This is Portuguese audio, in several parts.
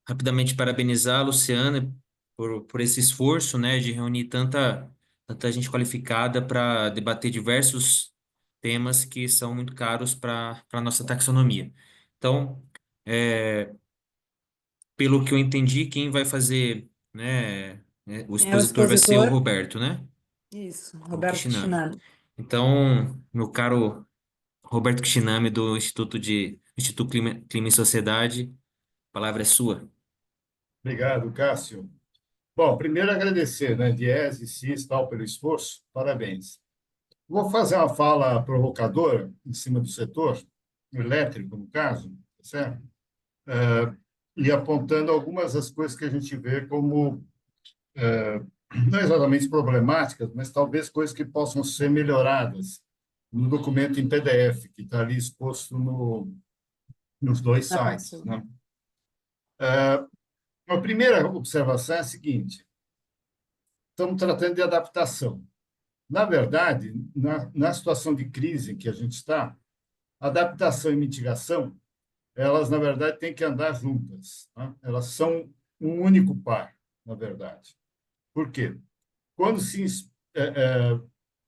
rapidamente parabenizar a Luciana por esse esforço, né, de reunir tanta gente qualificada para debater diversos temas que são muito caros para a nossa taxonomia. Então, é, pelo que eu entendi, quem vai fazer, né, o Quem é o expositor vai ser o expositor? Roberto, né? Isso, O Roberto Kishinami. Kishinami. Então, meu caro Roberto Kishinami, do Instituto Clima e Sociedade, a palavra é sua. Obrigado, Cássio. Bom, primeiro agradecer, né, Diese e CIS, tal, pelo esforço. Parabéns. Vou fazer uma fala provocadora em cima do setor elétrico, no caso, tá certo? E apontando algumas das coisas que a gente vê como não exatamente problemáticas, mas talvez coisas que possam ser melhoradas no documento em PDF, que está ali exposto nos dois Na sites, Taxo. né? A primeira observação é a seguinte: estamos tratando de adaptação. Na verdade, na situação de crise em que a gente está, adaptação e mitigação, elas, na verdade, têm que andar juntas, né? Elas são um único par, na verdade. Por quê? Quando se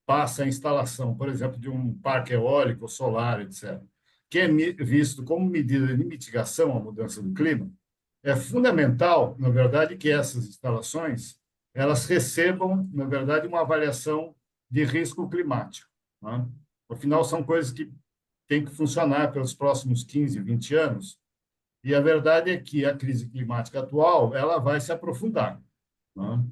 passa a instalação, por exemplo, de um parque eólico, solar, etc., que é visto como medida de mitigação à mudança do clima, é fundamental, na verdade, que essas instalações elas recebam, na verdade, uma avaliação de risco climático, né? Afinal, são coisas que têm que funcionar pelos próximos 15, 20 anos, e a verdade é que a crise climática atual ela vai se aprofundar, né?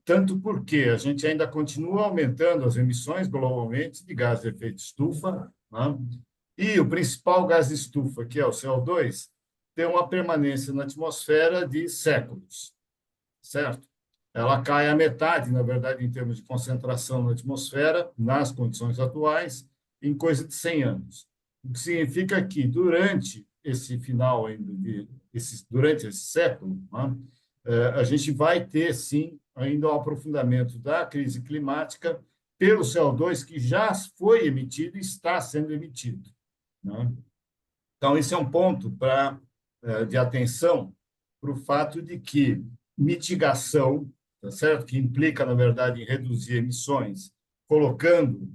Tanto porque a gente ainda continua aumentando as emissões globalmente de gás de efeito estufa, né? E o principal gás de estufa, que é o CO2, tem uma permanência na atmosfera de séculos, certo? Ela cai à metade, na verdade, em termos de concentração na atmosfera, nas condições atuais, em coisa de 100 anos. O que significa que, durante esse final ainda durante esse século, né, a gente vai ter, sim, ainda um aprofundamento da crise climática pelo CO2 que já foi emitido e está sendo emitido, né? Então, esse é um ponto de atenção para o fato de que mitigação, tá certo? Que implica, na verdade, em reduzir emissões, colocando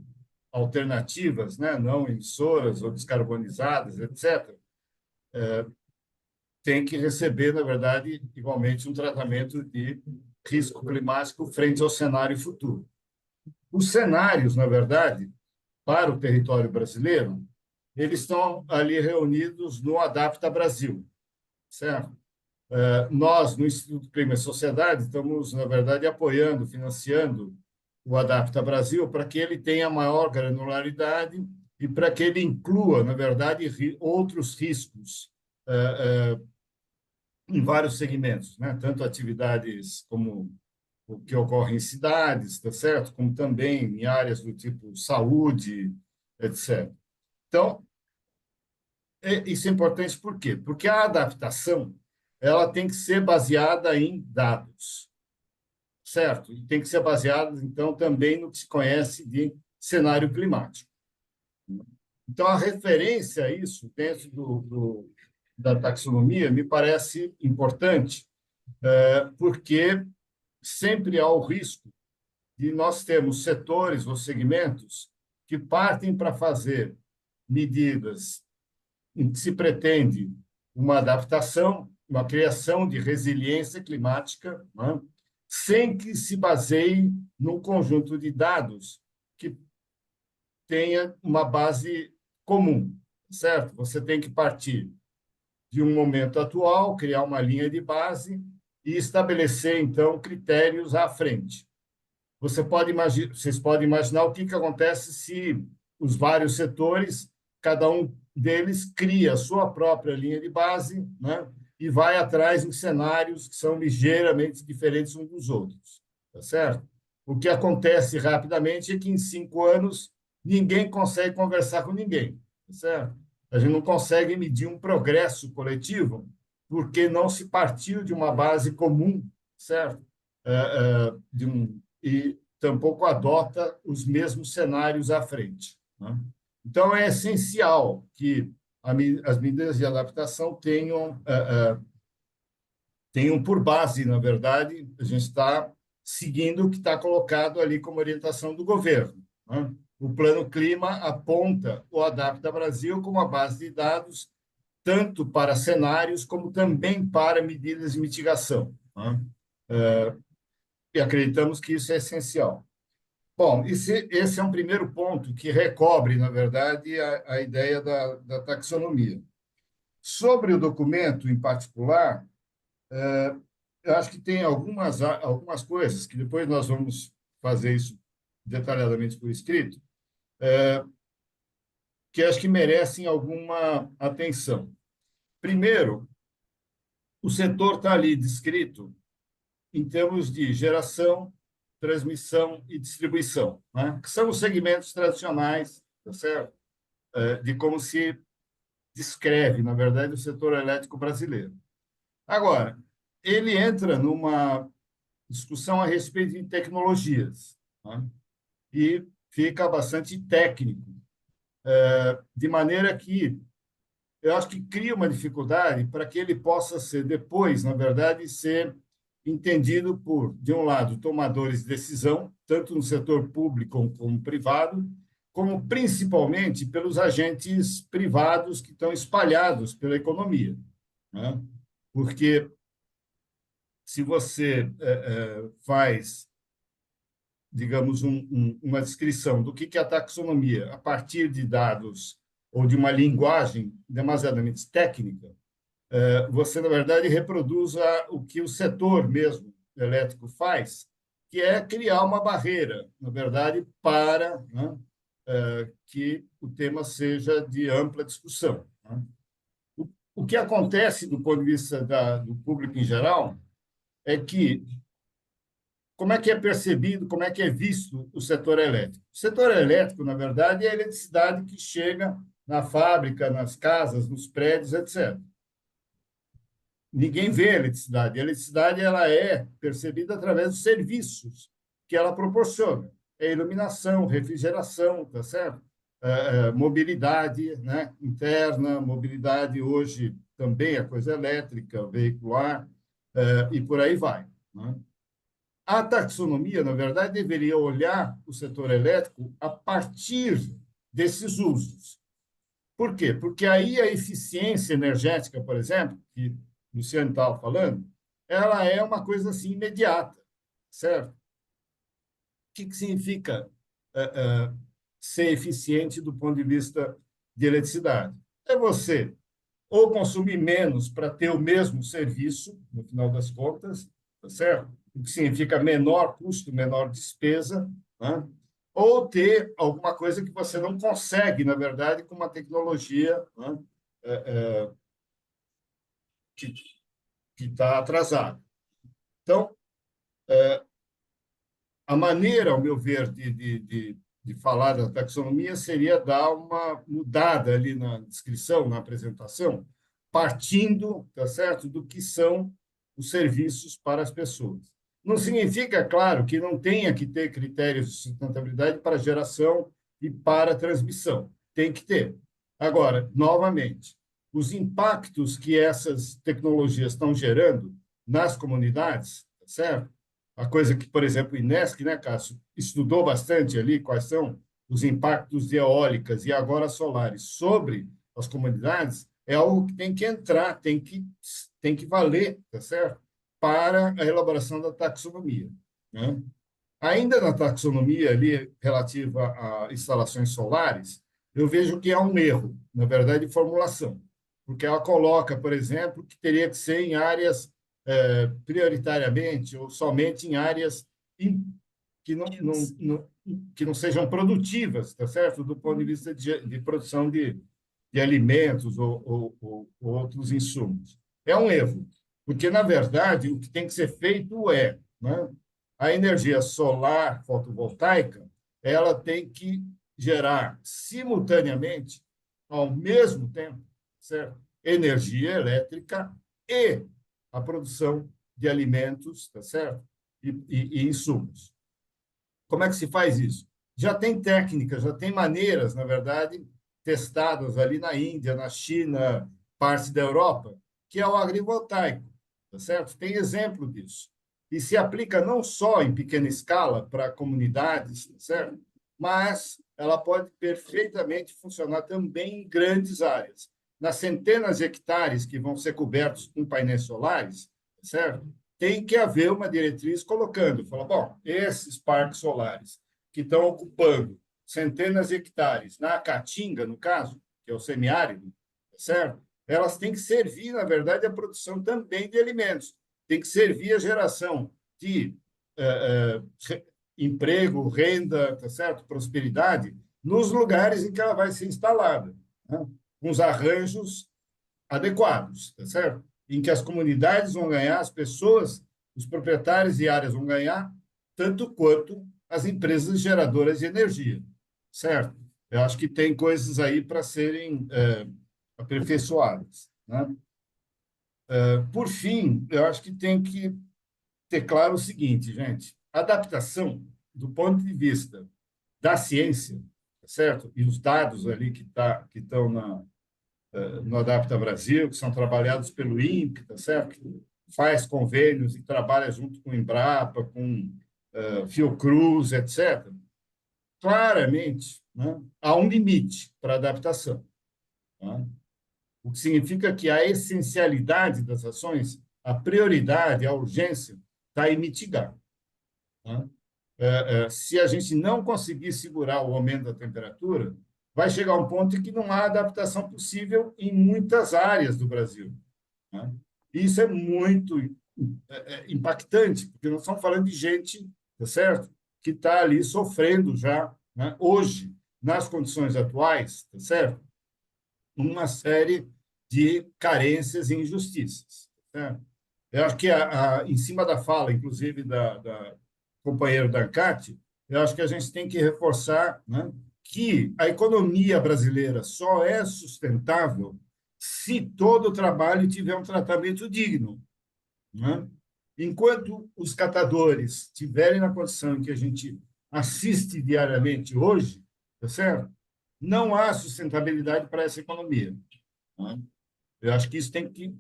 alternativas, né, não emissoras ou descarbonizadas, etc., tem que receber, na verdade, igualmente um tratamento de risco climático frente ao cenário futuro. Os cenários, na verdade, para o território brasileiro, eles estão ali reunidos no Adapta Brasil, certo? Nós, no Instituto Clima e Sociedade, estamos, na verdade, apoiando, financiando o Adapta Brasil para que ele tenha maior granularidade e para que ele inclua, na verdade, outros riscos em vários segmentos, né? Tanto atividades como o que ocorre em cidades, tá certo? Como também em áreas do tipo saúde, etc. Então, isso é importante por quê? Porque a adaptação ela tem que ser baseada em dados, certo? E tem que ser baseada, então, também no que se conhece de cenário climático. Então, a referência a isso dentro da taxonomia me parece importante, porque sempre há o risco de nós termos setores ou segmentos que partem para fazer medidas em que se pretende uma adaptação, uma criação de resiliência climática, né, sem que se baseie num conjunto de dados que tenha uma base comum, certo? Você tem que partir de um momento atual, criar uma linha de base e estabelecer, então, critérios à frente. Vocês podem imaginar o que acontece se os vários setores, cada um deles cria a sua própria linha de base, né, e vai atrás em cenários que são ligeiramente diferentes uns dos outros, tá certo? O que acontece rapidamente é que em 5 anos ninguém consegue conversar com ninguém, tá certo? A gente não consegue medir um progresso coletivo porque não se partiu de uma base comum, certo? E tampouco adota os mesmos cenários à frente, né? Então, é essencial que as medidas de adaptação tenham tem um por base, na verdade, a gente está seguindo o que está colocado ali como orientação do governo, né? O Plano Clima aponta o Adapta Brasil como a base de dados tanto para cenários como também para medidas de mitigação, né? E acreditamos que isso é essencial. Bom, esse é um primeiro ponto que recobre, na verdade, a ideia da taxonomia. Sobre o documento em particular, eu acho que tem algumas coisas que depois nós vamos fazer isso detalhadamente por escrito, que acho que merecem alguma atenção. Primeiro, o setor está ali descrito em termos de geração, transmissão e distribuição, né? Que são os segmentos tradicionais, tá certo? De como se descreve, na verdade, o setor elétrico brasileiro. Agora, ele entra numa discussão a respeito de tecnologias, né? E fica bastante técnico, de maneira que eu acho que cria uma dificuldade para que ele possa ser depois, na verdade, ser entendido por, de um lado, tomadores de decisão, tanto no setor público como privado, como principalmente pelos agentes privados que estão espalhados pela economia, né? Porque se você faz, digamos, uma descrição do que é a taxonomia a partir de dados ou de uma linguagem demasiadamente técnica, você, na verdade, reproduz o que o setor mesmo elétrico faz, que é criar uma barreira, na verdade, para, né, que o tema seja de ampla discussão, né? O que acontece do ponto de vista do público em geral é que como é que é percebido, como é que é visto o setor elétrico? O setor elétrico, na verdade, é a eletricidade que chega na fábrica, nas casas, nos prédios, etc. Ninguém vê a eletricidade. A eletricidade ela é percebida através dos serviços que ela proporciona. É iluminação, refrigeração, tá certo? Mobilidade, né, interna, mobilidade hoje também é coisa elétrica, veicular, e por aí vai, né? A taxonomia, na verdade, deveria olhar o setor elétrico a partir desses usos. Por quê? Porque aí a eficiência energética, por exemplo, que o Luciano estava falando, ela é uma coisa assim imediata, certo? O que significa ser eficiente do ponto de vista de eletricidade? É você ou consumir menos para ter o mesmo serviço, no final das contas, tá certo? O que significa menor custo, menor despesa, né? Ou ter alguma coisa que você não consegue, na verdade, com uma tecnologia, né, é, é, que está atrasada. Então, a maneira, ao meu ver, de falar da taxonomia seria dar uma mudada ali na descrição, na apresentação, partindo, tá certo, do que são os serviços para as pessoas. Não significa, claro, que não tenha que ter critérios de sustentabilidade para geração e para transmissão. Tem que ter. Agora, novamente, os impactos que essas tecnologias estão gerando nas comunidades, tá certo? A coisa que, por exemplo, o INESC, né, Cássio, estudou bastante ali quais são os impactos de eólicas e agora solares sobre as comunidades, é algo que tem que entrar, tem que valer, tá certo? Para a elaboração da taxonomia, né? Ainda na taxonomia ali relativa a instalações solares, eu vejo que há um erro, na verdade, de formulação, porque ela coloca, por exemplo, que teria que ser em áreas prioritariamente ou somente em áreas que que não sejam produtivas, tá certo? Do ponto de vista de produção de alimentos ou outros insumos. É um erro, porque, na verdade, o que tem que ser feito é, né, a energia solar fotovoltaica, ela tem que gerar simultaneamente, ao mesmo tempo, certo? Energia elétrica e a produção de alimentos, tá certo? E insumos. Como é que se faz isso? Já tem técnicas, já tem maneiras, na verdade, testadas ali na Índia, na China, parte da Europa, que é o agrivoltaico. tá certo? Tem exemplo disso. E se aplica não só em pequena escala para comunidades, tá certo? Mas ela pode perfeitamente funcionar também em grandes áreas. Nas centenas de hectares que vão ser cobertos com painéis solares, tá certo? Tem que haver uma diretriz colocando, fala, bom, esses parques solares que estão ocupando centenas de hectares na Caatinga, no caso, que é o semiárido, tá certo? Elas têm que servir, na verdade, a produção também de alimentos, tem que servir a geração de emprego, renda, tá certo? Prosperidade, nos lugares em que ela vai ser instalada, né? Com os arranjos adequados, tá certo? Em que as comunidades vão ganhar, as pessoas, os proprietários de áreas vão ganhar, tanto quanto as empresas geradoras de energia, certo? Eu acho que tem coisas aí para serem aperfeiçoadas, né? Por fim, eu acho que tem que ter claro o seguinte, gente: adaptação, do ponto de vista da ciência, tá certo? E os dados ali que estão no Adapta Brasil, que são trabalhados pelo INPE, tá certo? Que faz convênios e trabalha junto com o Embrapa, com Fiocruz, etc. Claramente, né, há um limite para a adaptação, né? O que significa que a essencialidade das ações, a prioridade, a urgência, está em mitigar, né? Se a gente não conseguir segurar o aumento da temperatura, vai chegar um ponto em que não há adaptação possível em muitas áreas do Brasil, né? Isso é muito impactante, porque nós estamos falando de gente, tá certo? Que está ali sofrendo já, né, hoje, nas condições atuais, tá certo? Uma série de carências e injustiças, né? Eu acho que, em cima da fala, inclusive, da companheira da ANCAT, eu acho que a gente tem que reforçar, né, que a economia brasileira só é sustentável se todo o trabalho tiver um tratamento digno, né? Enquanto os catadores estiverem na condição em que a gente assiste diariamente hoje, tá certo? Não há sustentabilidade para essa economia, né? Eu acho que isso tem que.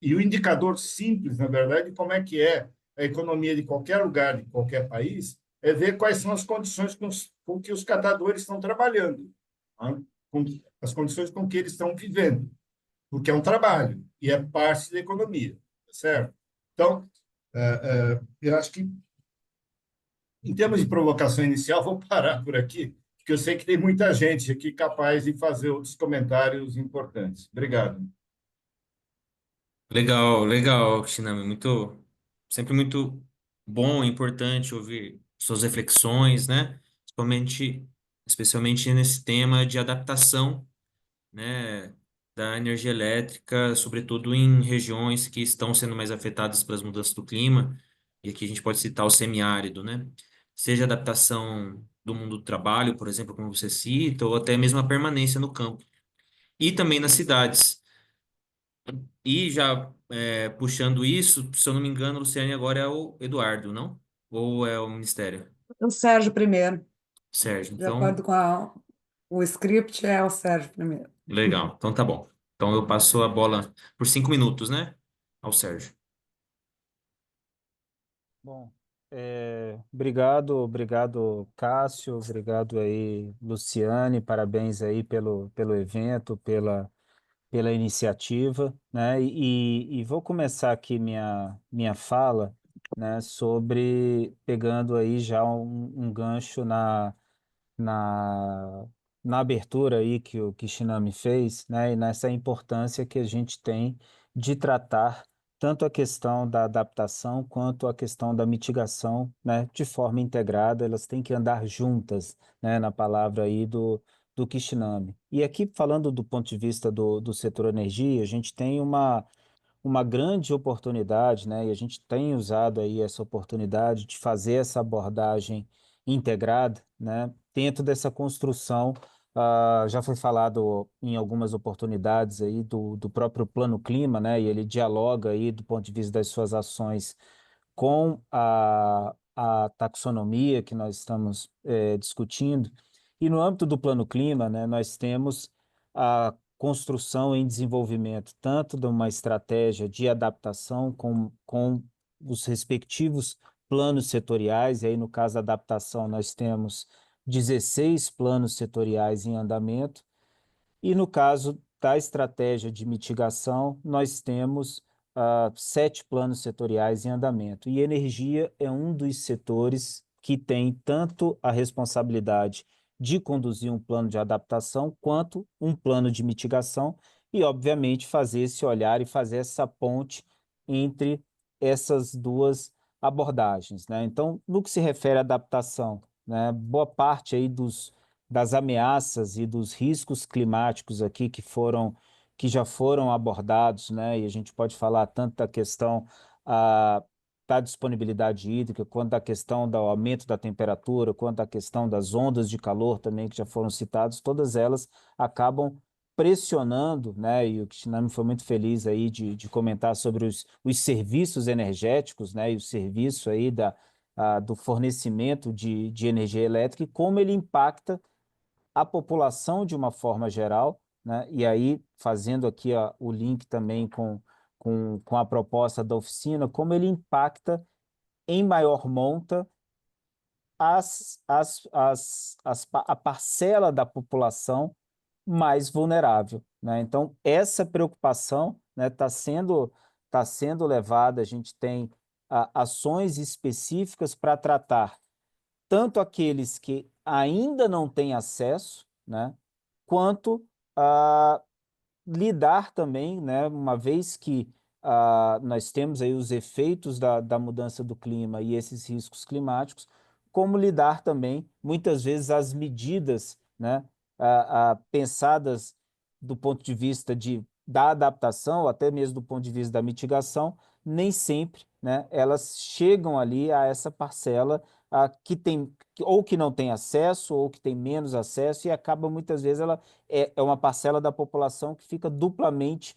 E o indicador simples, na verdade, de como é que é a economia de qualquer lugar, de qualquer país, é ver quais são as condições com que os catadores estão trabalhando, né? Com as condições com que eles estão vivendo, porque é um trabalho e é parte da economia, tá certo? Então, eu acho que, em termos de provocação inicial, vou parar por aqui, porque eu sei que tem muita gente aqui capaz de fazer outros comentários importantes. Obrigado. Legal, legal, Shinami. Sempre muito bom e importante ouvir suas reflexões, né? Especialmente nesse tema de adaptação, né, da energia elétrica, sobretudo em regiões que estão sendo mais afetadas pelas mudanças do clima. E aqui a gente pode citar o semiárido, né? Seja a adaptação do mundo do trabalho, por exemplo, como você cita, ou até mesmo a permanência no campo. E também nas cidades. E já puxando isso, se eu não me engano, o Luciane agora é o Eduardo, não? Ou é o Ministério? O Sérgio primeiro, Sérgio. de acordo Então, com o script, é o Sérgio primeiro. legal. Então tá bom. Então eu passo a bola por 5 minutos, né? Ao Sérgio. Bom, obrigado, Cássio, obrigado aí, Luciane, parabéns aí pelo evento, pela iniciativa, né? E vou começar aqui minha fala, né, pegando aí já um gancho na, na abertura aí que o Kishinami fez, né, e nessa importância que a gente tem de tratar tanto a questão da adaptação quanto a questão da mitigação, né, de forma integrada, elas têm que andar juntas, né, na palavra aí do Kishinami. E aqui, falando do ponto de vista do setor energia, a gente tem uma grande oportunidade, né? E a gente tem usado aí essa oportunidade de fazer essa abordagem integrada, né? Dentro dessa construção, já foi falado em algumas oportunidades aí do próprio Plano Clima, né? E ele dialoga aí do ponto de vista das suas ações com a taxonomia que nós estamos discutindo. E no âmbito do Plano Clima, né? Nós temos construção em desenvolvimento, tanto de uma estratégia de adaptação com os respectivos planos setoriais, e aí no caso da adaptação nós temos 16 planos setoriais em andamento, e no caso da estratégia de mitigação, nós temos 7 planos setoriais em andamento. E energia é um dos setores que tem tanto a responsabilidade de conduzir um plano de adaptação quanto um plano de mitigação e, obviamente, fazer esse olhar e fazer essa ponte entre essas duas abordagens, né? Então, no que se refere à adaptação, né, boa parte aí das ameaças e dos riscos climáticos aqui que já foram abordados, né? E a gente pode falar tanto da questão da disponibilidade hídrica, quanto da questão do aumento da temperatura, quanto da questão das ondas de calor também que já foram citadas, todas elas acabam pressionando, né? E o Kishinami foi muito feliz aí de comentar sobre os serviços energéticos, né? E o serviço aí do fornecimento de energia elétrica e como ele impacta a população de uma forma geral, né? E aí, fazendo aqui o link também com a proposta da oficina, como ele impacta em maior monta a parcela da população mais vulnerável, né? Então, essa preocupação, né, tá sendo levada, a gente tem ações específicas para tratar tanto aqueles que ainda não têm acesso, né, quanto a lidar também, né, uma vez que nós temos aí os efeitos da mudança do clima e esses riscos climáticos, como lidar também, muitas vezes, as medidas, né, pensadas do ponto de vista da adaptação, ou até mesmo do ponto de vista da mitigação, nem sempre, né, elas chegam ali a essa parcela que tem, ou que não tem acesso, ou que tem menos acesso, e acaba muitas vezes ela é uma parcela da população que fica duplamente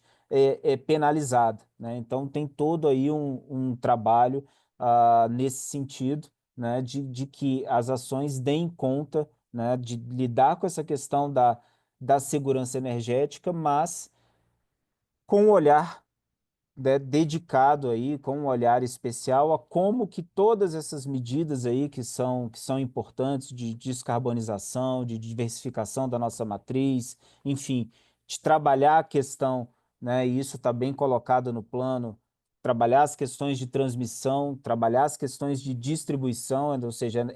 penalizada, né? Então tem todo aí um trabalho nesse sentido, né, de que as ações deem conta, né, de lidar com essa questão da segurança energética, mas com um olhar, né, dedicado aí, com um olhar especial a como que todas essas medidas aí que são importantes de descarbonização, de diversificação da nossa matriz, enfim, de trabalhar a questão, né, e isso está bem colocado no plano, trabalhar as questões de transmissão, trabalhar as questões de distribuição, ou seja,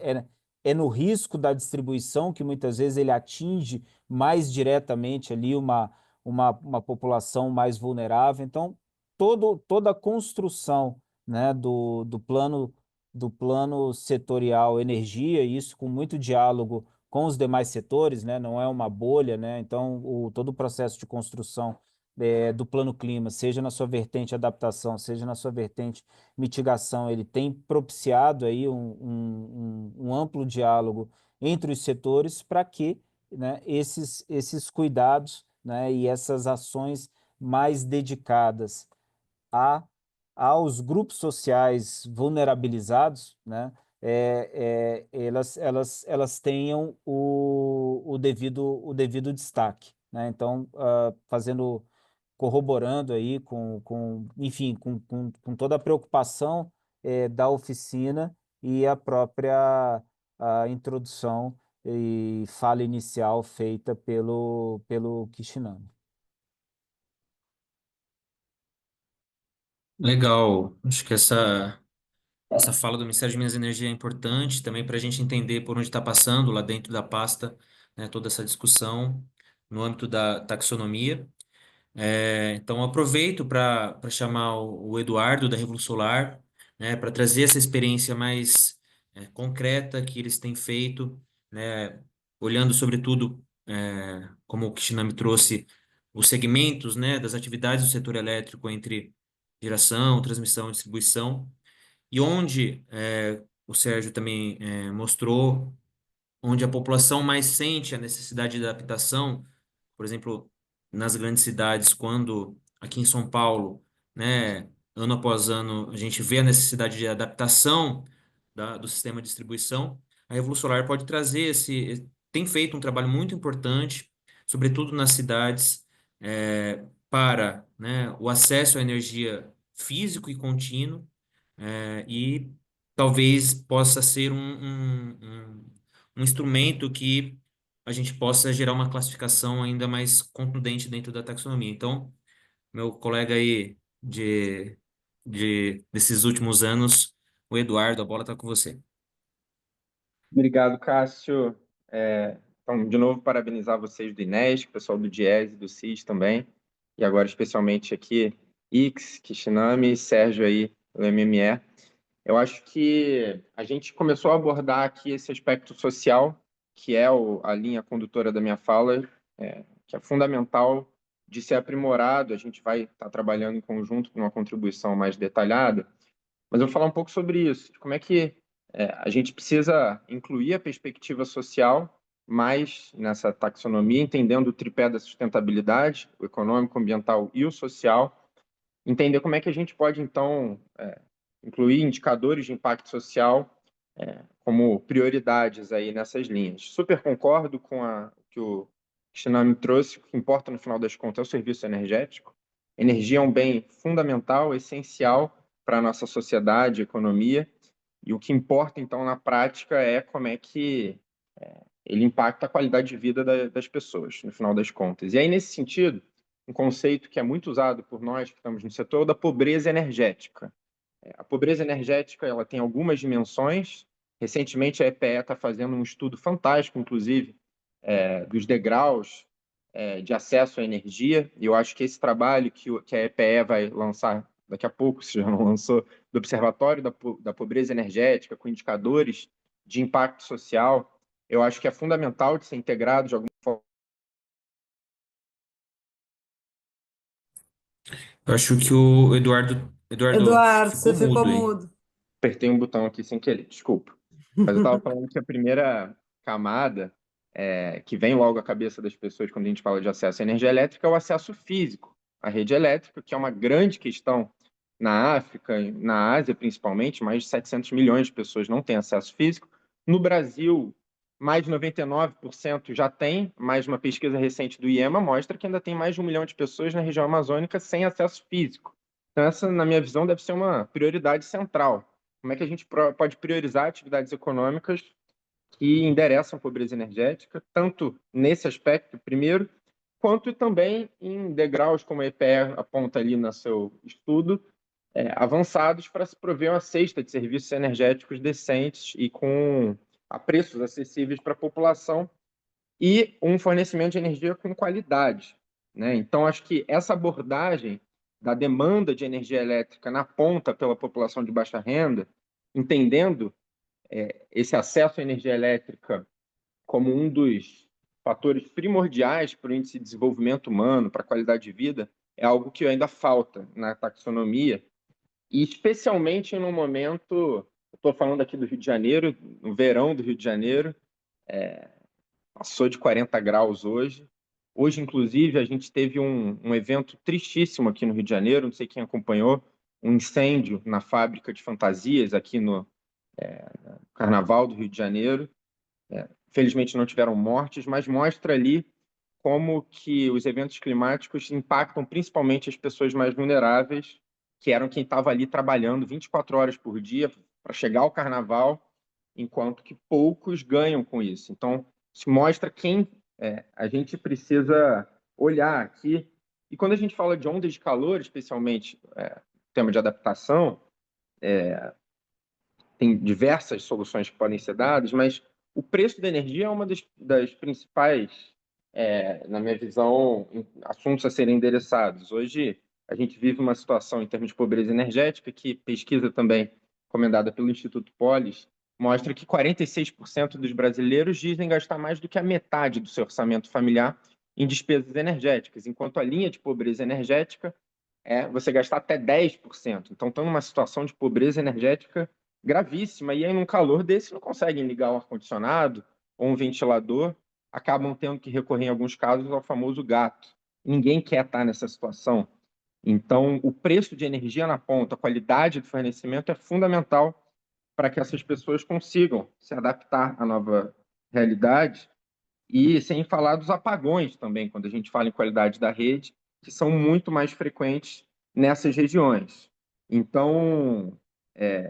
é no risco da distribuição que muitas vezes ele atinge mais diretamente ali uma população mais vulnerável. Então, toda a construção, né, do plano setorial energia, e isso com muito diálogo com os demais setores, né, não é uma bolha, né, então todo o processo de construção do plano clima, seja na sua vertente adaptação, seja na sua vertente mitigação, ele tem propiciado aí um amplo diálogo entre os setores para que, né, esses cuidados, né, e essas ações mais dedicadas a, aos grupos sociais vulnerabilizados, né, elas tenham o devido destaque, né? Então, corroborando aí enfim, com toda a preocupação da oficina e a própria introdução e fala inicial feita pelo Kishinami. Legal. Acho que essa fala do Ministério de Minas e Energia é importante também para a gente entender por onde está passando lá dentro da pasta, né, toda essa discussão no âmbito da taxonomia. Então, aproveito para chamar o Eduardo da Revolução Solar, né, para trazer essa experiência mais concreta que eles têm feito, né, olhando sobretudo, como o Kishinami trouxe, os segmentos, né, das atividades do setor elétrico entre geração, transmissão e distribuição, e onde o Sérgio também mostrou, onde a população mais sente a necessidade de adaptação, por exemplo, nas grandes cidades, quando aqui em São Paulo, né, ano após ano, a gente vê a necessidade de adaptação do sistema de distribuição, a Revolução Solar pode trazer tem feito um trabalho muito importante, sobretudo nas cidades, para, né, o acesso à energia físico e contínuo, e talvez possa ser um instrumento que a gente possa gerar uma classificação ainda mais contundente dentro da taxonomia. Então, meu colega aí desses últimos anos, o Eduardo, a bola está com você. Obrigado, Cássio. Então, de novo, parabenizar vocês do INESC, o pessoal do DIES e do CIS também, e agora especialmente aqui, Ix, Kishinami, Sérgio aí, do MME. Eu acho que a gente começou a abordar aqui esse aspecto social, que é a linha condutora da minha fala, que é fundamental de ser aprimorado. A gente vai estar trabalhando em conjunto com uma contribuição mais detalhada, mas eu vou falar um pouco sobre isso, de como é que a gente precisa incluir a perspectiva social mais nessa taxonomia, entendendo o tripé da sustentabilidade, o econômico, o ambiental e o social, entender como é que a gente pode, então, incluir indicadores de impacto social como prioridades aí nessas linhas. Super concordo com o que o Shinami trouxe. O que importa, no final das contas, é o serviço energético. Energia é um bem fundamental, essencial para a nossa sociedade, economia, e o que importa, então, na prática é como é que ele impacta a qualidade de vida das pessoas, no final das contas. E aí, nesse sentido, um conceito que é muito usado por nós que estamos no setor é o da pobreza energética. A pobreza energética ela tem algumas dimensões. Recentemente, a EPE está fazendo um estudo fantástico, inclusive, dos degraus de acesso à energia. E eu acho que esse trabalho que a EPE vai lançar daqui a pouco, se já não lançou, do Observatório da Pobreza Energética, com indicadores de impacto social, eu acho que é fundamental de ser integrado de alguma forma. Eu acho que o Eduardo Eduardo, você ficou ficou mudo aí. mudo. Apertei um botão aqui sem querer, desculpa. Mas eu estava falando que a primeira camada que vem logo à cabeça das pessoas quando a gente fala de acesso à energia elétrica é o acesso físico à rede elétrica, que é uma grande questão na África, na Ásia principalmente, mais de 700 milhões de pessoas não têm acesso físico. No Brasil, mais de 99% já tem, mas uma pesquisa recente do IEMA mostra que ainda tem mais de 1 milhão de pessoas na região amazônica sem acesso físico. Então, essa, na minha visão, deve ser uma prioridade central. Como é que a gente pode priorizar atividades econômicas que endereçam a pobreza energética, tanto nesse aspecto, primeiro, quanto também em degraus, como a EPE aponta ali no seu estudo, avançados para se prover uma cesta de serviços energéticos decentes e a preços acessíveis para a população e um fornecimento de energia com qualidade, né? Então, acho que essa abordagem da demanda de energia elétrica na ponta pela população de baixa renda, entendendo esse acesso à energia elétrica como um dos fatores primordiais para o índice de desenvolvimento humano, para a qualidade de vida, é algo que ainda falta na taxonomia, e especialmente no momento, estou falando aqui do Rio de Janeiro, no verão do Rio de Janeiro, passou de 40 graus hoje. Hoje, inclusive, a gente teve um evento tristíssimo aqui no Rio de Janeiro, não sei quem acompanhou, um incêndio na fábrica de fantasias aqui no Carnaval do Rio de Janeiro. Felizmente não tiveram mortes, mas mostra ali como que os eventos climáticos impactam principalmente as pessoas mais vulneráveis, que eram quem estava ali trabalhando 24 horas por dia para chegar ao carnaval, enquanto que poucos ganham com isso. Então, isso mostra quem a gente precisa olhar aqui. E quando a gente fala de ondas de calor, especialmente tema de adaptação, tem diversas soluções que podem ser dadas, mas o preço da energia é uma das principais, na minha visão, assuntos a serem endereçados. Hoje, a gente vive uma situação em termos de pobreza energética, que pesquisa também, recomendada pelo Instituto Polis, mostra que 46% dos brasileiros dizem gastar mais do que a metade do seu orçamento familiar em despesas energéticas, enquanto a linha de pobreza energética é você gastar até 10%. Então, estão numa situação de pobreza energética gravíssima, e aí, num calor desse, não conseguem ligar o ar-condicionado ou um ventilador, acabam tendo que recorrer, em alguns casos, ao famoso gato. Ninguém quer estar nessa situação. Então, o preço de energia na ponta, a qualidade do fornecimento é fundamental para que essas pessoas consigam se adaptar à nova realidade. E sem falar dos apagões também, quando a gente fala em qualidade da rede, que são muito mais frequentes nessas regiões. Então,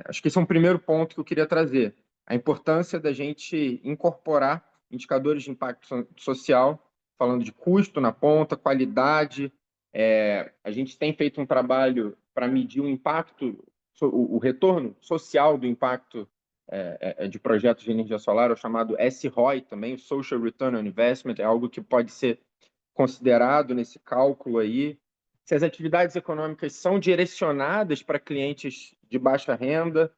acho que esse é um primeiro ponto que eu queria trazer. A importância da gente incorporar indicadores de impacto social, falando de custo na ponta, qualidade. A gente tem feito um trabalho para medir o impacto, o retorno social do impacto de projetos de energia solar, o chamado SROI também, o Social Return on Investment, é algo que pode ser considerado nesse cálculo aí. Se as atividades econômicas são direcionadas para clientes de baixa renda,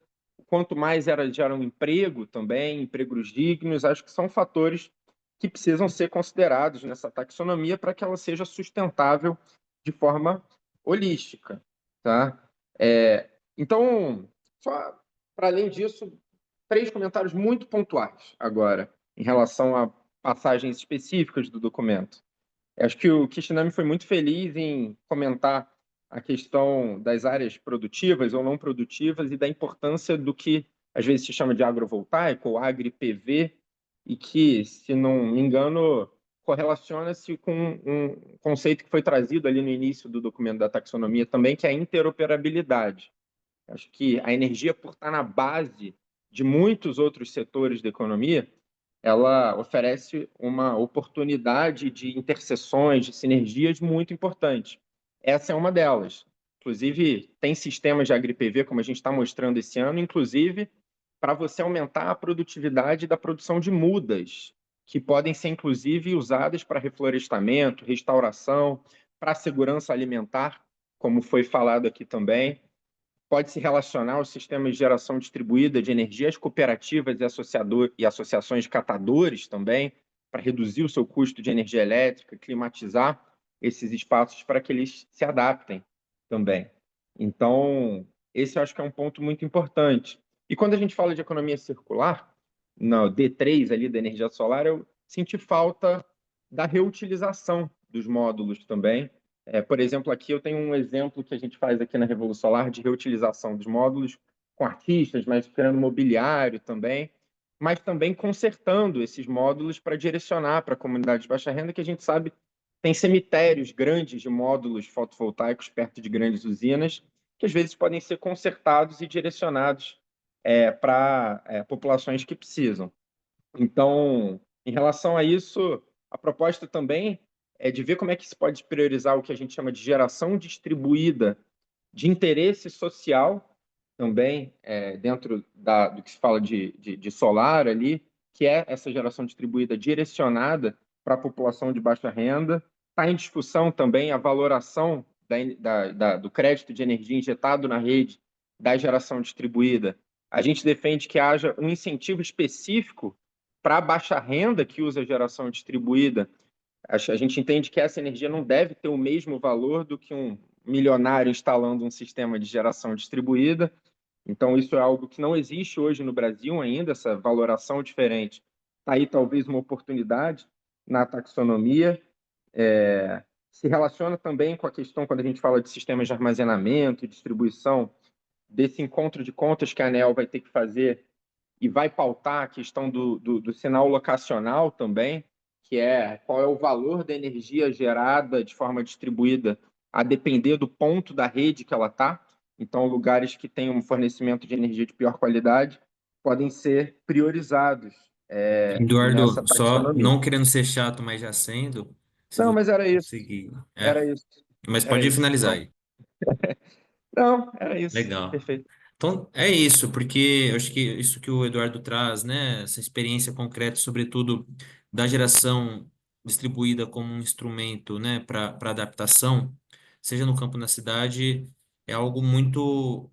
quanto mais elas geram emprego também, empregos dignos, acho que são fatores que precisam ser considerados nessa taxonomia para que ela seja sustentável de forma holística, tá? Então, só para além disso, 3 comentários muito pontuais agora, em relação a passagens específicas do documento. Acho que o Kishinami foi muito feliz em comentar a questão das áreas produtivas ou não produtivas e da importância do que às vezes se chama de agrovoltaico ou agri-PV, e que, se não me engano, correlaciona-se com um conceito que foi trazido ali no início do documento da taxonomia também, que é a interoperabilidade. Acho que a energia, por estar na base de muitos outros setores da economia, ela oferece uma oportunidade de interseções, de sinergias muito importante. Essa é uma delas. Inclusive, tem sistemas de agri-PV, como a gente está mostrando esse ano, inclusive para você aumentar a produtividade da produção de mudas, que podem ser, inclusive, usadas para reflorestamento, restauração, para segurança alimentar, como foi falado aqui também. Pode se relacionar aos sistemas de geração distribuída de energia, às cooperativas e associações de catadores também, para reduzir o seu custo de energia elétrica, climatizar esses espaços para que eles se adaptem também. Então, esse eu acho que é um ponto muito importante. E quando a gente fala de economia circular, no D3 ali da energia solar, eu senti falta da reutilização dos módulos também. Por exemplo, aqui eu tenho um exemplo que a gente faz aqui na Revolução Solar de reutilização dos módulos com artistas, mas criando mobiliário também, mas também consertando esses módulos para direcionar para a comunidade de baixa renda, que a gente sabe tem cemitérios grandes de módulos fotovoltaicos perto de grandes usinas, que às vezes podem ser consertados e direcionados para populações que precisam. Então, em relação a isso, a proposta também é de ver como é que se pode priorizar o que a gente chama de geração distribuída de interesse social também, dentro do que se fala de solar ali, que é essa geração distribuída direcionada para a população de baixa renda. Está em discussão também a valoração do crédito de energia injetado na rede da geração distribuída. A gente defende que haja um incentivo específico para a baixa renda que usa a geração distribuída. A gente entende que essa energia não deve ter o mesmo valor do que um milionário instalando um sistema de geração distribuída. Então, isso é algo que não existe hoje no Brasil ainda, essa valoração diferente. Está aí talvez uma oportunidade na taxonomia. Se relaciona também com a questão, quando a gente fala de sistemas de armazenamento e distribuição, desse encontro de contas que a ANEEL vai ter que fazer e vai pautar a questão do sinal locacional também, que é qual é o valor da energia gerada de forma distribuída a depender do ponto da rede que ela está. Então, lugares que têm um fornecimento de energia de pior qualidade podem ser priorizados nessa Eduardo, só taxonomia. não querendo ser chato, mas já sendo, se Não, você mas era isso. conseguir. Era isso. Mas Era pode isso. finalizar Não, aí. não, era isso. Legal. Perfeito. Então, é isso, porque eu acho que isso que o Eduardo traz, né, essa experiência concreta, sobretudo da geração distribuída como um instrumento, né, para adaptação, seja no campo ou na cidade, é algo muito,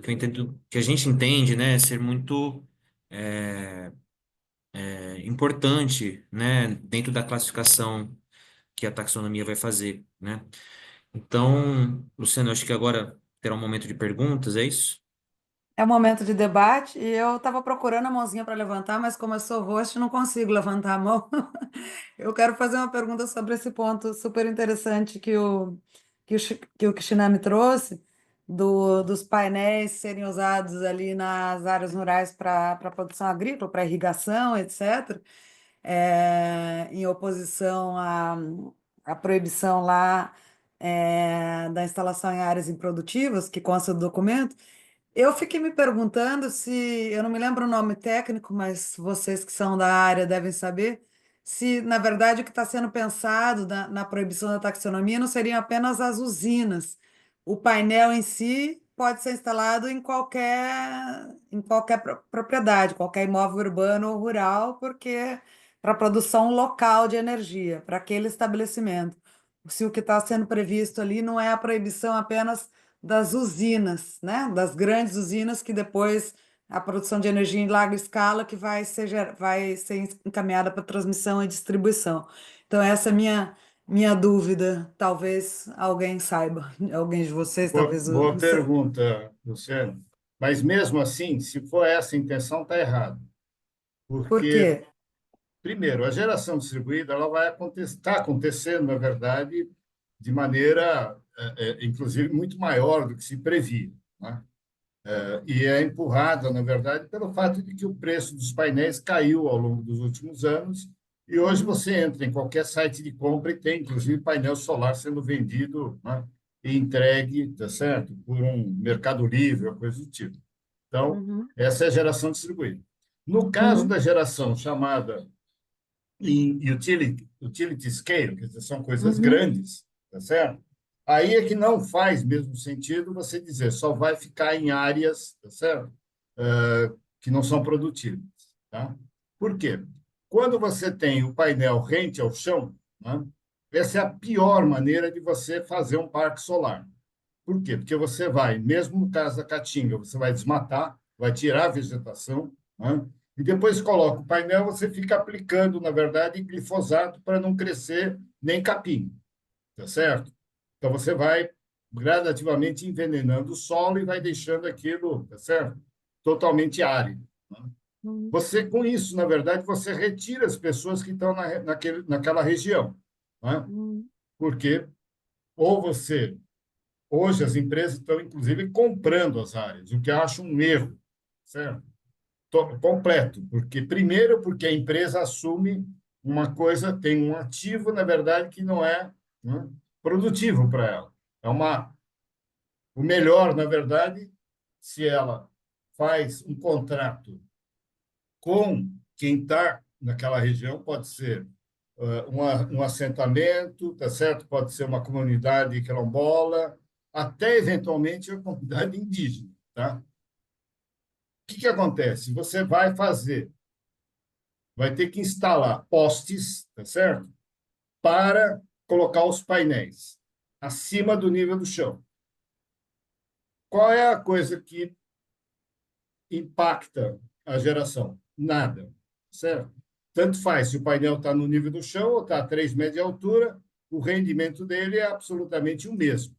que eu entendo, que a gente entende, né, ser muito é, importante, né, dentro da classificação que a taxonomia vai fazer, né? Então, Luciano, eu acho que agora terá um momento de perguntas, é isso? É um momento de debate e eu estava procurando a mãozinha para levantar, mas como eu sou host, não consigo levantar a mão. Eu quero fazer uma pergunta sobre esse ponto super interessante que o Kishinami trouxe, dos painéis serem usados ali nas áreas rurais para produção agrícola, para irrigação, etc. em oposição à proibição lá da instalação em áreas improdutivas, que consta do documento. Eu fiquei me perguntando se, eu não me lembro o nome técnico, mas vocês que são da área devem saber, se, na verdade, o que está sendo pensado na proibição da taxonomia não seriam apenas as usinas. O painel em si pode ser instalado em qualquer propriedade, qualquer imóvel urbano ou rural, porque para produção local de energia, para aquele estabelecimento. Se o que está sendo previsto ali não é a proibição apenas das usinas, né? Das grandes usinas que depois a produção de energia em larga escala que vai ser encaminhada para transmissão e distribuição. Então, essa é a minha dúvida. Talvez alguém saiba, alguém de vocês, talvez Boa pergunta, Luciano. Mas mesmo assim, se for essa a intenção, está errado. Por Porque, quê? primeiro, a geração distribuída ela vai está acontecendo, na verdade, de maneira, inclusive, muito maior do que se previa, né? E é empurrada, na verdade, pelo fato de que o preço dos painéis caiu ao longo dos últimos anos e hoje você entra em qualquer site de compra e tem, inclusive, painel solar sendo vendido, né, e entregue, tá certo? Por um Mercado Livre, ou coisa do tipo. Então, Uhum, essa é a geração distribuída. No caso uhum, da geração chamada em utility scale, quer dizer, são coisas uhum, grandes, tá certo? Aí é que não faz mesmo sentido você dizer só vai ficar em áreas, tá certo? Que não são produtivas, tá? Por quê? Quando você tem o painel rente ao chão, né, essa é a pior maneira de você fazer um parque solar. Por quê? Porque você vai, mesmo no caso da caatinga, você vai desmatar, vai tirar a vegetação, né? E depois coloca o painel, você fica aplicando, na verdade, glifosato para não crescer nem capim, tá certo? Então você vai gradativamente envenenando o solo e vai deixando aquilo, tá certo? Totalmente árido, né? uhum, Você, com isso, na verdade, você retira as pessoas que estão naquela região, né? uhum, Porque ou você hoje as empresas estão, inclusive, comprando as áreas, o que eu acho um erro, certo? Completo, porque primeiro porque a empresa assume uma coisa, tem um ativo, na verdade, que não é, né, produtivo para ela. É o melhor, na verdade, se ela faz um contrato com quem está naquela região, pode ser um assentamento, tá certo? Pode ser uma comunidade quilombola, até eventualmente a comunidade indígena, tá? O que acontece? Você vai ter que instalar postes, tá certo? Para colocar os painéis acima do nível do chão. Qual é a coisa que impacta a geração? Nada, certo? Tanto faz se o painel está no nível do chão ou está a 3 metros de altura, o rendimento dele é absolutamente o mesmo.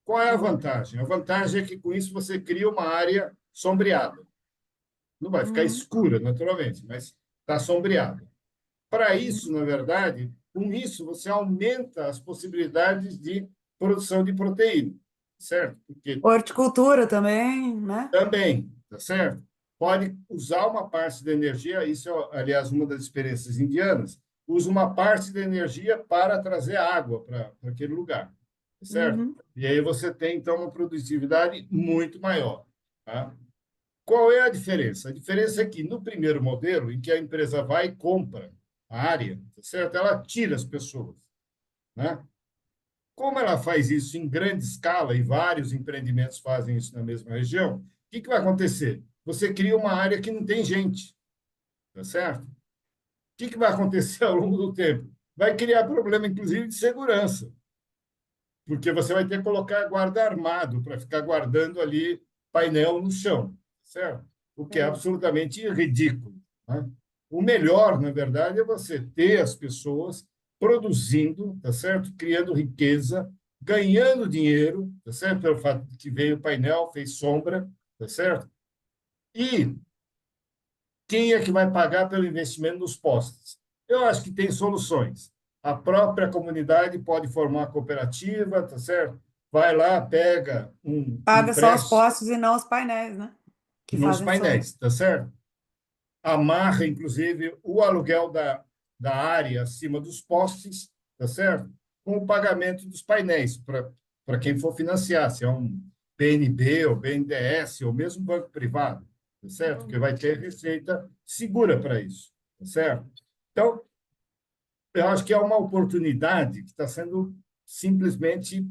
Qual é a vantagem? A vantagem é que com isso você cria uma área sombreada. Não vai ficar uhum, escura, naturalmente, mas está sombreada. Para isso, na verdade, com isso você aumenta as possibilidades de produção de proteína, certo? Porque horticultura também, né? também, tá certo? Pode usar uma parte da energia, isso é, aliás, uma das experiências indianas, usa uma parte da energia para trazer água para aquele lugar, tá certo? Uhum, E aí você tem, então, uma produtividade muito maior, tá? Qual é a diferença? A diferença é que no primeiro modelo, em que a empresa vai e compra a área, tá certo? Ela tira as pessoas, né? Como ela faz isso em grande escala, e vários empreendimentos fazem isso na mesma região, o que vai acontecer? Você cria uma área que não tem gente, tá certo? O que vai acontecer ao longo do tempo? Vai criar problema, inclusive, de segurança, porque você vai ter que colocar guarda armado para ficar guardando ali painel no chão, certo? O que é sim. absolutamente ridículo, né? O melhor, na verdade, é você ter as pessoas produzindo, tá certo? Criando riqueza, ganhando dinheiro, tá certo? Pelo fato de que veio o painel, fez sombra, tá certo? E quem é que vai pagar pelo investimento nos postes? Eu acho que tem soluções. A própria comunidade pode formar uma cooperativa, tá certo? Vai lá, pega um Paga só os empréstimo postes e não os painéis, né? Que nos fazem sombra. painéis, tá certo? amarra, inclusive, o aluguel da área acima dos postes, tá certo? Com o pagamento dos painéis, para quem for financiar, se é um PNB ou BNDES, ou mesmo banco privado, tá certo? Porque vai ter receita segura para isso, tá certo? Então, eu acho que é uma oportunidade que está sendo simplesmente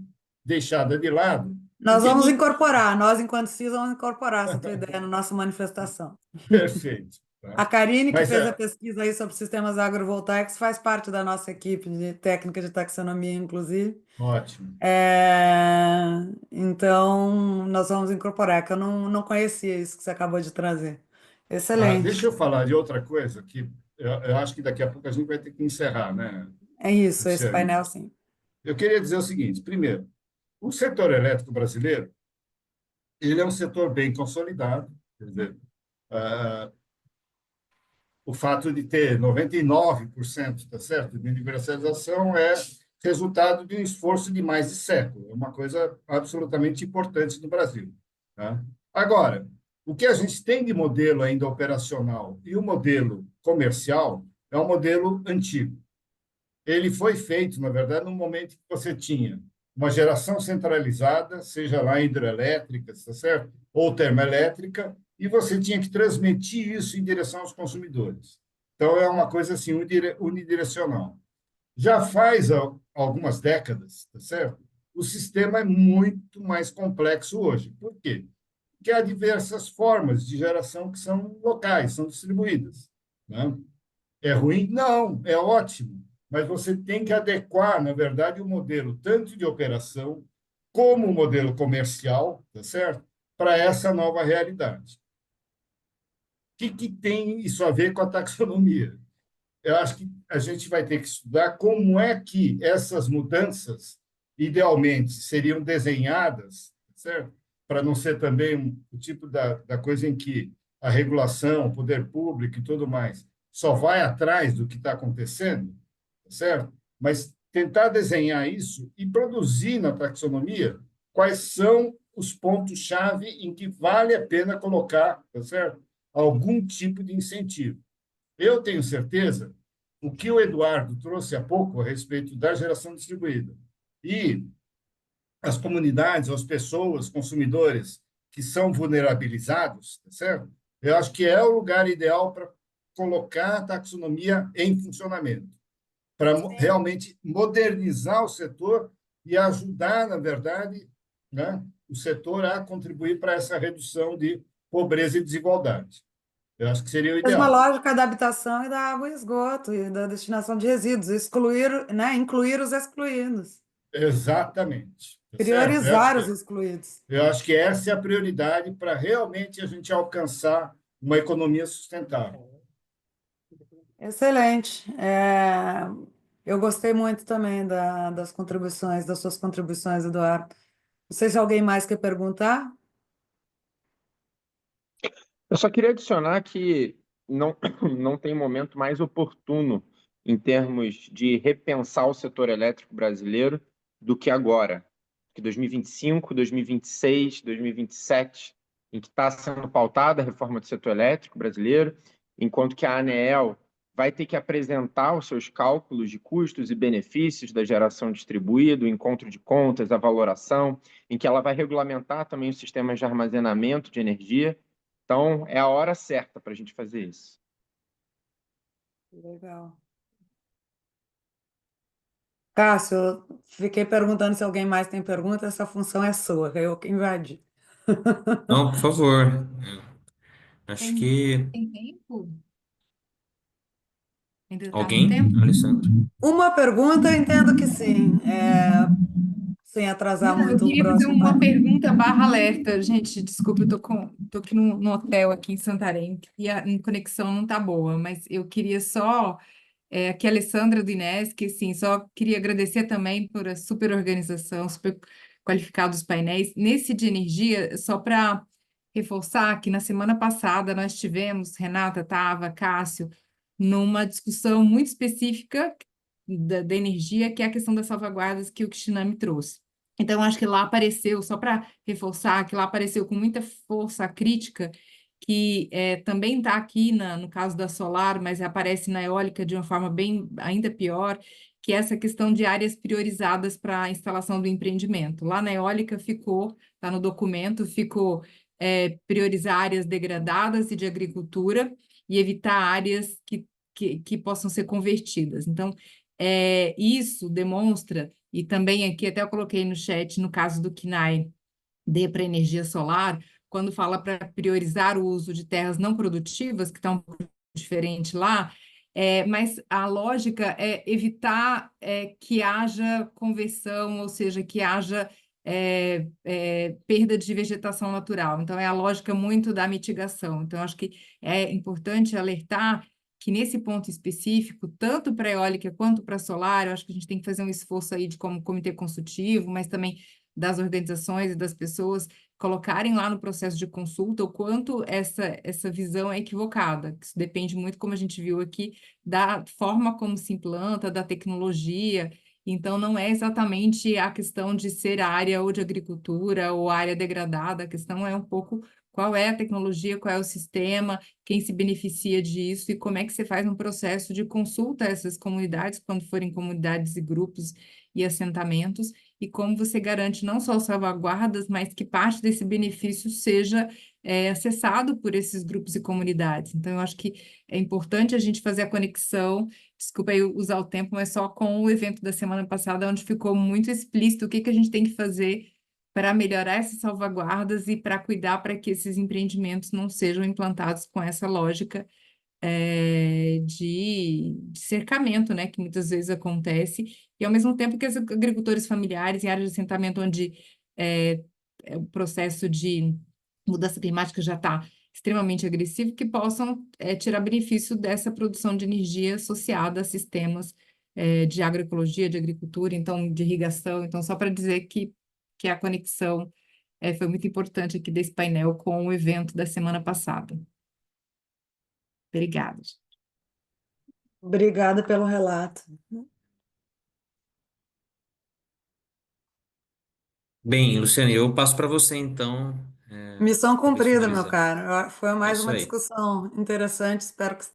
deixada de lado, Nós porque vamos incorporar, nós, enquanto CIS, vamos incorporar essa tua ideia na nossa manifestação. perfeito, tá? A Karine, que Mas fez a pesquisa aí sobre sistemas agrovoltaicos, faz parte da nossa equipe de técnica de taxonomia, inclusive. ótimo. Então, nós vamos incorporar, que eu não conhecia isso que você acabou de trazer. Deixa Excelente. eu falar de outra coisa que eu acho que daqui a pouco a gente vai ter que encerrar, né, É isso, esse Luciane? painel, sim. Eu queria dizer o seguinte: primeiro, o setor elétrico brasileiro, ele é um setor bem consolidado, quer dizer, ah, o fato de ter 99%, tá certo, de universalização é resultado de um esforço de mais de século, é uma coisa absolutamente importante no Brasil, tá? Agora, o que a gente tem de modelo ainda operacional e o modelo comercial é um modelo antigo. Ele foi feito, na verdade, no momento que você tinha uma geração centralizada, seja lá hidrelétrica, tá certo? Ou termoelétrica, e você tinha que transmitir isso em direção aos consumidores. Então, é uma coisa assim, unidirecional. Já faz algumas décadas, tá certo? O sistema é muito mais complexo hoje. Por quê? Porque há diversas formas de geração que são locais, são distribuídas, né? É ruim? Não, é ótimo. Mas você tem que adequar, na verdade, o modelo tanto de operação como o modelo comercial, tá certo? Para essa nova realidade. O que tem isso a ver com a taxonomia? Eu acho que a gente vai ter que estudar como é que essas mudanças, idealmente, seriam desenhadas, certo? Para não ser também o tipo da coisa em que a regulação, o poder público e tudo mais só vai atrás do que está acontecendo, certo? Mas tentar desenhar isso e produzir na taxonomia quais são os pontos-chave em que vale a pena colocar, tá certo? Algum tipo de incentivo. Eu tenho certeza o que o Eduardo trouxe há pouco a respeito da geração distribuída e as comunidades, as pessoas, consumidores que são vulnerabilizados, tá certo? Eu acho que é o lugar ideal para colocar a taxonomia em funcionamento, para realmente modernizar o setor e ajudar, na verdade, né, o setor a contribuir para essa redução de pobreza e desigualdade. Eu acho que seria o Mesma ideal. lógica da habitação e da água e esgoto e da destinação de resíduos, excluir, né, incluir os excluídos, Exatamente, tá certo? priorizar os excluídos. Eu acho que essa é a prioridade para realmente a gente alcançar uma economia sustentável. Excelente. Eu gostei muito também das contribuições, das suas contribuições, Eduardo. Não sei se alguém mais quer perguntar. Eu só queria adicionar que não, não tem momento mais oportuno em termos de repensar o setor elétrico brasileiro do que agora, que 2025, 2026, 2027, em que está sendo pautada a reforma do setor elétrico brasileiro, enquanto que a ANEEL vai ter que apresentar os seus cálculos de custos e benefícios da geração distribuída, o encontro de contas, a valoração, em que ela vai regulamentar também os sistemas de armazenamento de energia. Então, é a hora certa para a gente fazer isso. Legal. Cássio, eu fiquei perguntando se alguém mais tem pergunta, essa função é sua, eu que invadi. Não, por favor. Acho Tem, que tem tempo? Ainda está com alguém, tempo? Alessandro? Uma pergunta, eu entendo que sim, sem atrasar Não, eu muito o queria fazer próximo uma painel. pergunta barra alerta. Gente, desculpa, tô aqui no hotel aqui em Santarém e a conexão não tá boa, mas eu queria só, aqui a Alessandra do Inesc, assim, só queria agradecer também por a super organização, super qualificados painéis. Nesse de energia, só para reforçar que na semana passada nós tivemos, Renata, Tava, Cássio, numa discussão muito específica da energia, que é a questão das salvaguardas que o Kishinami trouxe. Então, acho que lá apareceu, só para reforçar, que lá apareceu com muita força a crítica que também está aqui no caso da solar, mas aparece na eólica de uma forma bem ainda pior, que é essa questão de áreas priorizadas para a instalação do empreendimento. Lá na eólica ficou, está no documento, ficou priorizar áreas degradadas e de agricultura e evitar áreas que possam ser convertidas. Então, isso demonstra, e também aqui até eu coloquei no chat, no caso do KNAI, dê para energia solar, quando fala para priorizar o uso de terras não produtivas, que está um pouco diferente lá, mas a lógica é evitar que haja conversão, ou seja, que haja perda de vegetação natural. Então, é a lógica muito da mitigação. Então, acho que é importante alertar que nesse ponto específico, tanto para eólica quanto para solar, eu acho que a gente tem que fazer um esforço aí de como comitê consultivo, mas também das organizações e das pessoas colocarem lá no processo de consulta o quanto essa visão é equivocada. Isso depende muito, como a gente viu aqui, da forma como se implanta, da tecnologia. Então, não é exatamente a questão de ser área ou de agricultura ou área degradada, a questão é um pouco qual é a tecnologia, qual é o sistema, quem se beneficia disso e como é que você faz um processo de consulta a essas comunidades, quando forem comunidades e grupos e assentamentos, e como você garante não só salvaguardas, mas que parte desse benefício seja acessado por esses grupos e comunidades. Então, eu acho que é importante a gente fazer a conexão, desculpa aí usar o tempo, mas só com o evento da semana passada, onde ficou muito explícito o que a gente tem que fazer para melhorar essas salvaguardas e para cuidar para que esses empreendimentos não sejam implantados com essa lógica de cercamento, né, que muitas vezes acontece, e ao mesmo tempo que os agricultores familiares em áreas de assentamento onde o processo de mudança climática já está extremamente agressivo, que possam tirar benefício dessa produção de energia associada a sistemas de agroecologia, de agricultura, então de irrigação. Então, só para dizer que a conexão foi muito importante aqui desse painel com o evento da semana passada. Obrigada. Obrigada pelo relato. Bem, Luciane, eu passo para você, então, Missão poder cumprida, meu finalizar. caro. Foi É mais isso uma aí. discussão interessante. Espero que